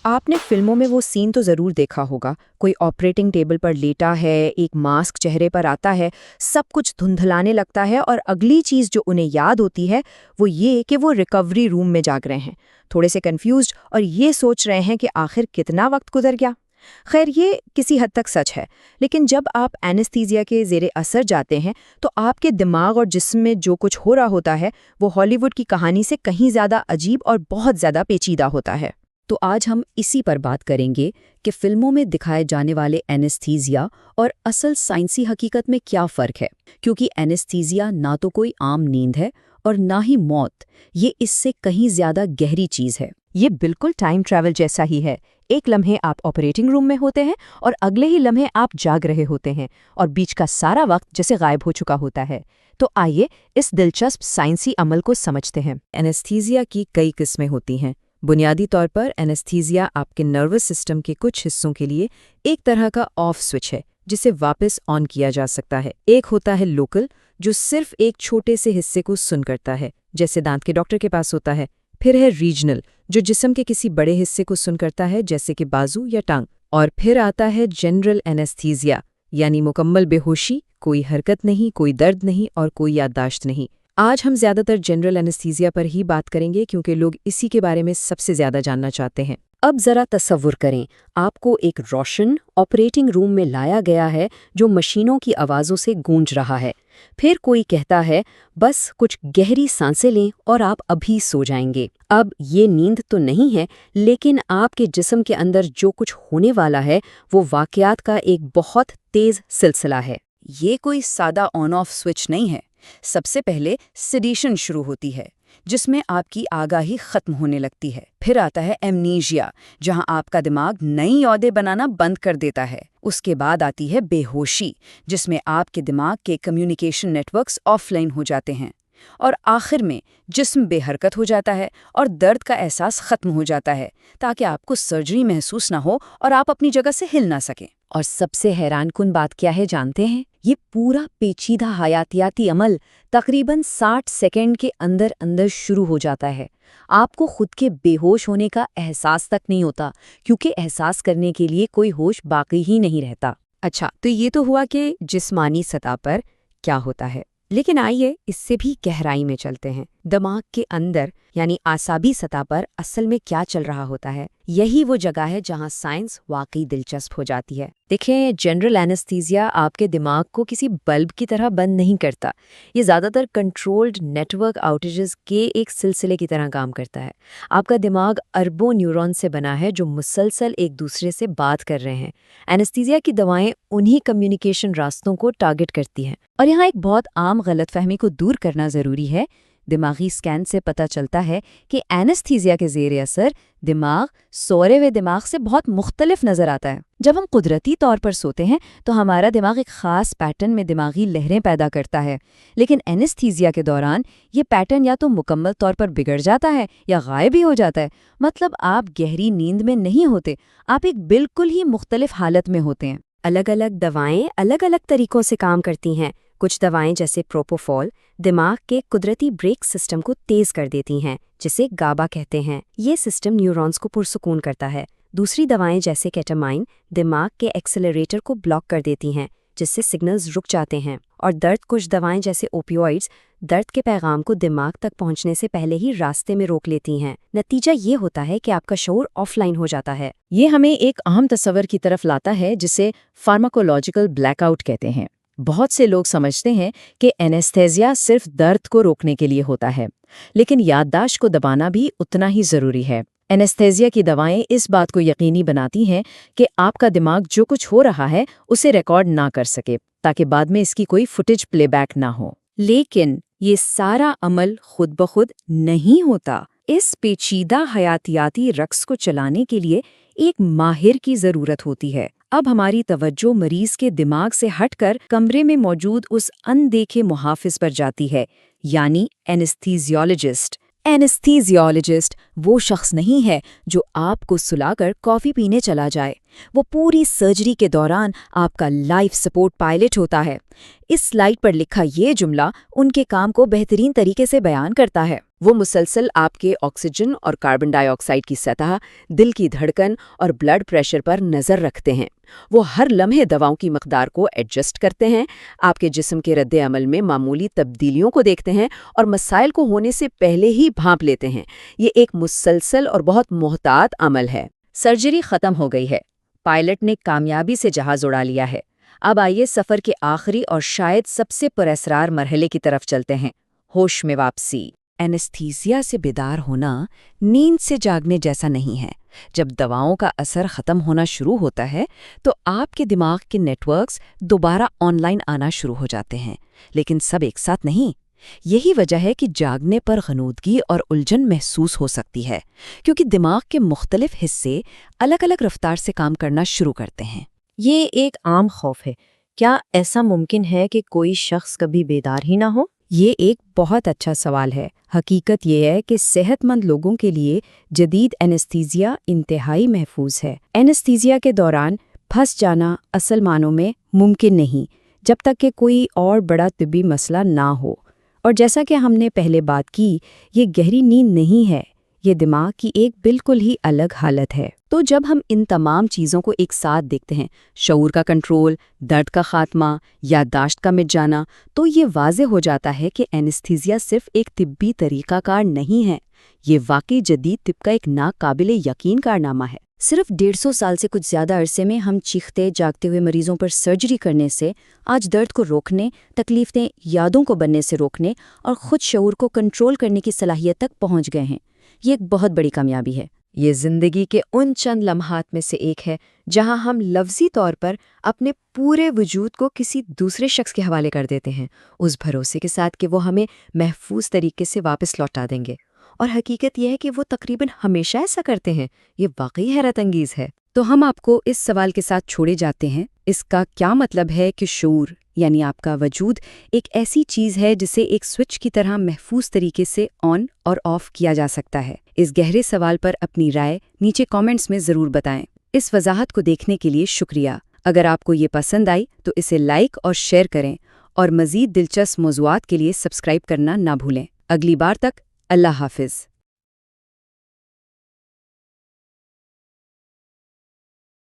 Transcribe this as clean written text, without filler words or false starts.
आपने फिल्मों में वो सीन तो ज़रूर देखा होगा। कोई ऑपरेटिंग टेबल पर लेटा है, एक मास्क चेहरे पर आता है, सब कुछ धुंधलाने लगता है और अगली चीज़ जो उन्हें याद होती है वो ये कि वो रिकवरी रूम में जाग रहे हैं, थोड़े से कंफ्यूज्ड और ये सोच रहे हैं कि आखिर कितना वक्त गुजर गया। खैर ये किसी हद तक सच है, लेकिन जब आप एनेस्थीसिया के ज़ेरे असर जाते हैं तो आपके दिमाग और जिस्म में जो कुछ हो रहा होता है वो हॉलीवुड की कहानी से कहीं ज़्यादा अजीब और बहुत ज़्यादा पेचीदा होता है। तो आज हम इसी पर बात करेंगे कि फिल्मों में दिखाए जाने वाले एनेस्थीसिया और असल साइंसी हकीकत में क्या फ़र्क है, क्योंकि एनेस्थीसिया ना तो कोई आम नींद है और ना ही मौत, ये इससे कहीं ज़्यादा गहरी चीज़ है। ये बिल्कुल टाइम ट्रैवल जैसा ही है। एक लम्हे आप ऑपरेटिंग रूम में होते हैं और अगले ही लम्हे आप जाग रहे होते हैं और बीच का सारा वक्त जैसे गायब हो चुका होता है। तो आइए इस दिलचस्प साइंसी अमल को समझते हैं। एनेस्थीसिया की कई किस्में होती हैं। बुनियादी तौर पर एनेस्थीसिया आपके नर्वस सिस्टम के कुछ हिस्सों के लिए एक तरह का ऑफ स्विच है जिसे वापस ऑन किया जा सकता है। एक होता है लोकल, जो सिर्फ एक छोटे से हिस्से को सुन करता है, जैसे दांत के डॉक्टर के पास होता है। फिर है रीजनल, जो जिस्म के किसी बड़े हिस्से को सुन करता है, जैसे कि बाजू या टांग। और फिर आता है जनरल एनेस्थीसिया, यानी मुकम्मल बेहोशी, कोई हरकत नहीं, कोई दर्द नहीं और कोई याददाश्त नहीं। आज हम ज़्यादातर जनरल एनेस्थीसिया पर ही बात करेंगे क्योंकि लोग इसी के बारे में सबसे ज़्यादा जानना चाहते हैं। अब ज़रा तसव्वुर करें, आपको एक रोशन ऑपरेटिंग रूम में लाया गया है जो मशीनों की आवाज़ों से गूंज रहा है। फिर कोई कहता है बस कुछ गहरी सांसें लें और आप अभी सो जाएंगे। अब ये नींद तो नहीं है, लेकिन आपके जिस्म के अंदर जो कुछ होने वाला है वो वाक़यात का एक बहुत तेज़ सिलसिला है। ये कोई सादा ऑन ऑफ स्विच नहीं है। सबसे पहले सेडेशन शुरू होती है, जिसमें आपकी आगाही खत्म होने लगती है। फिर आता है एमनीशिया, जहां आपका दिमाग नई यादें बनाना बंद कर देता है। उसके बाद आती है बेहोशी, जिसमें आपके दिमाग के कम्युनिकेशन नेटवर्क्स ऑफलाइन हो जाते हैं। और आखिर में जिस्म बेहरकत हो जाता है और दर्द का एहसास खत्म हो जाता है, ताकि आपको सर्जरी महसूस ना हो और आप अपनी जगह से हिल ना सकें। और सबसे हैरानकुन बात क्या है जानते हैं? ये पूरा पेचीदा हयातियाती अमल तकरीबन 60 सेकंड के अंदर अंदर शुरू हो जाता है। आपको खुद के बेहोश होने का एहसास तक नहीं होता, क्योंकि एहसास करने के लिए कोई होश बाकी ही नहीं रहता। अच्छा, तो ये तो हुआ कि जिस्मानी सतह पर क्या होता है, लेकिन आइए इससे भी गहराई में चलते हैं। दिमाग के अंदर यानी आसाबी सतह पर असल में क्या चल रहा होता है, यही वो जगह है जहां साइंस वाकई दिलचस्प हो जाती है। देखें, जनरल एनेस्थीसिया आपके दिमाग को किसी बल्ब की तरह बंद नहीं करता। ये ज़्यादातर कंट्रोल्ड नेटवर्क आउटेजेस के एक सिलसिले की तरह काम करता है। आपका दिमाग अरबों न्यूरॉन से बना है जो मुसलसल एक दूसरे से बात कर रहे हैं। एनेस्थीसिया की दवाएं उन्हीं कम्युनिकेशन रास्तों को टारगेट करती हैं। और यहाँ एक बहुत आम गलतफहमी को दूर करना ज़रूरी है। दिमागी स्कैन से पता चलता है कि एनेस्थीसिया के ज़ेरे असर दिमाग सोए हुए दिमाग से बहुत मुख्तलिफ नज़र आता है। जब हम कुदरती तौर पर सोते हैं तो हमारा दिमाग एक ख़ास पैटर्न में दिमागी लहरें पैदा करता है, लेकिन एनेस्थीसिया के दौरान ये पैटर्न या तो मुकम्मल तौर पर बिगड़ जाता है या गायब ही हो जाता है। मतलब आप गहरी नींद में नहीं होते, आप एक बिल्कुल ही मुख्तलिफ हालत में होते हैं। अलग अलग दवाएं अलग अलग तरीकों से काम करती हैं। कुछ दवाएं जैसे प्रोपोफॉल दिमाग के कुदरती ब्रेक सिस्टम को तेज कर देती हैं, जिसे गाबा कहते हैं। ये सिस्टम न्यूरॉन्स को पुरसुकून करता है। दूसरी दवाएं जैसे केटामाइन दिमाग के एक्सेलरेटर को ब्लॉक कर देती हैं, जिससे सिग्नल्स रुक जाते हैं। और कुछ दवाएं जैसे ओपियोइड्स दर्द के पैगाम को दिमाग तक पहुंचने से पहले ही रास्ते में रोक लेती हैं। नतीजा ये होता है कि आपका शऊर ऑफलाइन हो जाता है। ये हमें एक अहम तस्वर की तरफ लाता है जिसे फार्माकोलॉजिकल ब्लैकआउट कहते हैं। बहुत से लोग समझते हैं कि एनेस्थीसिया सिर्फ दर्द को रोकने के लिए होता है, लेकिन याददाश्त को दबाना भी उतना ही ज़रूरी है। एनेस्थीसिया की दवाएं इस बात को यकीनी बनाती हैं कि आपका दिमाग जो कुछ हो रहा है उसे रिकॉर्ड ना कर सके, ताकि बाद में इसकी कोई फुटेज प्लेबैक ना हो। लेकिन ये सारा अमल खुद ब खुद नहीं होता। इस पेचीदा हयातियाती रक्स को चलाने के लिए एक माहिर की ज़रूरत होती है। अब हमारी तवज्जो मरीज के दिमाग से हटकर कमरे में मौजूद उस अनदेखे मुहाफिज पर जाती है, यानी एनेस्थीसियोलॉजिस्ट। एनेस्थीसियोलॉजिस्ट وہ شخص نہیں ہے جو آپ کو سلا کر کافی پینے چلا جائے، وہ پوری سرجری کے دوران آپ کا لائف سپورٹ پائلٹ ہوتا ہے۔ اس سلائیڈ پر لکھا یہ جملہ ان کے کام کو بہترین طریقے سے بیان کرتا ہے۔ وہ مسلسل آپ کے آکسیجن اور کاربن ڈائی آکسائیڈ کی سطح، دل کی دھڑکن اور بلڈ پریشر پر نظر رکھتے ہیں۔ وہ ہر لمحے دواؤں کی مقدار کو ایڈجسٹ کرتے ہیں، آپ کے جسم کے رد عمل میں معمولی تبدیلیوں کو دیکھتے ہیں اور مسائل کو ہونے سے پہلے ہی بھانپ لیتے ہیں۔ یہ ایک مسلسل اور بہت محتاط عمل ہے۔ سرجری ختم ہو گئی ہے، پائلٹ نے کامیابی سے جہاز اڑا لیا ہے۔ اب آئیے سفر کے آخری اور شاید سب سے پراسرار مرحلے کی طرف چلتے ہیں، ہوش میں واپسی۔ اینستھیزیا سے بیدار ہونا نیند سے جاگنے جیسا نہیں ہے۔ جب دواؤں کا اثر ختم ہونا شروع ہوتا ہے تو آپ کے دماغ کے نیٹ ورکس دوبارہ آن لائن آنا شروع ہو جاتے ہیں، لیکن سب ایک ساتھ نہیں۔ یہی وجہ ہے کہ جاگنے پر غنودگی اور الجھن محسوس ہو سکتی ہے، کیونکہ دماغ کے مختلف حصے الگ الگ رفتار سے کام کرنا شروع کرتے ہیں۔ یہ ایک عام خوف ہے۔ کیا ایسا ممکن ہے کہ کوئی شخص کبھی بیدار ہی نہ ہو؟ یہ ایک بہت اچھا سوال ہے۔ حقیقت یہ ہے کہ صحت مند لوگوں کے لیے جدید اینستھیزیا انتہائی محفوظ ہے۔ اینستھیزیا کے دوران پھنس جانا اصل معنوں میں ممکن نہیں، جب تک کہ کوئی اور بڑا طبی مسئلہ نہ ہو۔ اور جیسا کہ ہم نے پہلے بات کی، یہ گہری نیند نہیں ہے، یہ دماغ کی ایک بالکل ہی الگ حالت ہے۔ تو جب ہم ان تمام چیزوں کو ایک ساتھ دیکھتے ہیں، شعور کا کنٹرول، درد کا خاتمہ، یادداشت کا مٹ جانا، تو یہ واضح ہو جاتا ہے کہ اینستھیزیا صرف ایک طبی طریقہ کار نہیں ہے، یہ واقعی جدید طب کا ایک ناقابل یقین کارنامہ ہے۔ صرف 150 سال سے کچھ زیادہ عرصے میں ہم چیختے جاگتے ہوئے مریضوں پر سرجری کرنے سے آج درد کو روکنے، تکلیفیں یادوں کو بننے سے روکنے اور خود شعور کو کنٹرول کرنے کی صلاحیت تک پہنچ گئے ہیں۔ یہ ایک بہت بڑی کامیابی ہے۔ یہ زندگی کے ان چند لمحات میں سے ایک ہے جہاں ہم لفظی طور پر اپنے پورے وجود کو کسی دوسرے شخص کے حوالے کر دیتے ہیں، اس بھروسے کے ساتھ کہ وہ ہمیں محفوظ طریقے سے واپس لوٹا دیں گے۔ اور حقیقت یہ ہے کہ وہ تقریباً ہمیشہ ایسا کرتے ہیں۔ یہ واقعی حیرت انگیز ہے۔ تو ہم آپ کو اس سوال کے ساتھ چھوڑے جاتے ہیں، اس کا کیا مطلب ہے کہ شعور یعنی آپ کا وجود ایک ایسی چیز ہے جسے ایک سوئچ کی طرح محفوظ طریقے سے آن اور آف کیا جا سکتا ہے؟ اس گہرے سوال پر اپنی رائے نیچے کامنٹس میں ضرور بتائیں۔ اس وضاحت کو دیکھنے کے لیے شکریہ۔ اگر آپ کو یہ پسند آئی تو اسے لائک اور شیئر کریں، اور مزید دلچسپ موضوعات کے لیے سبسکرائب کرنا نہ بھولیں۔ اگلی بار تک اللہ حافظ۔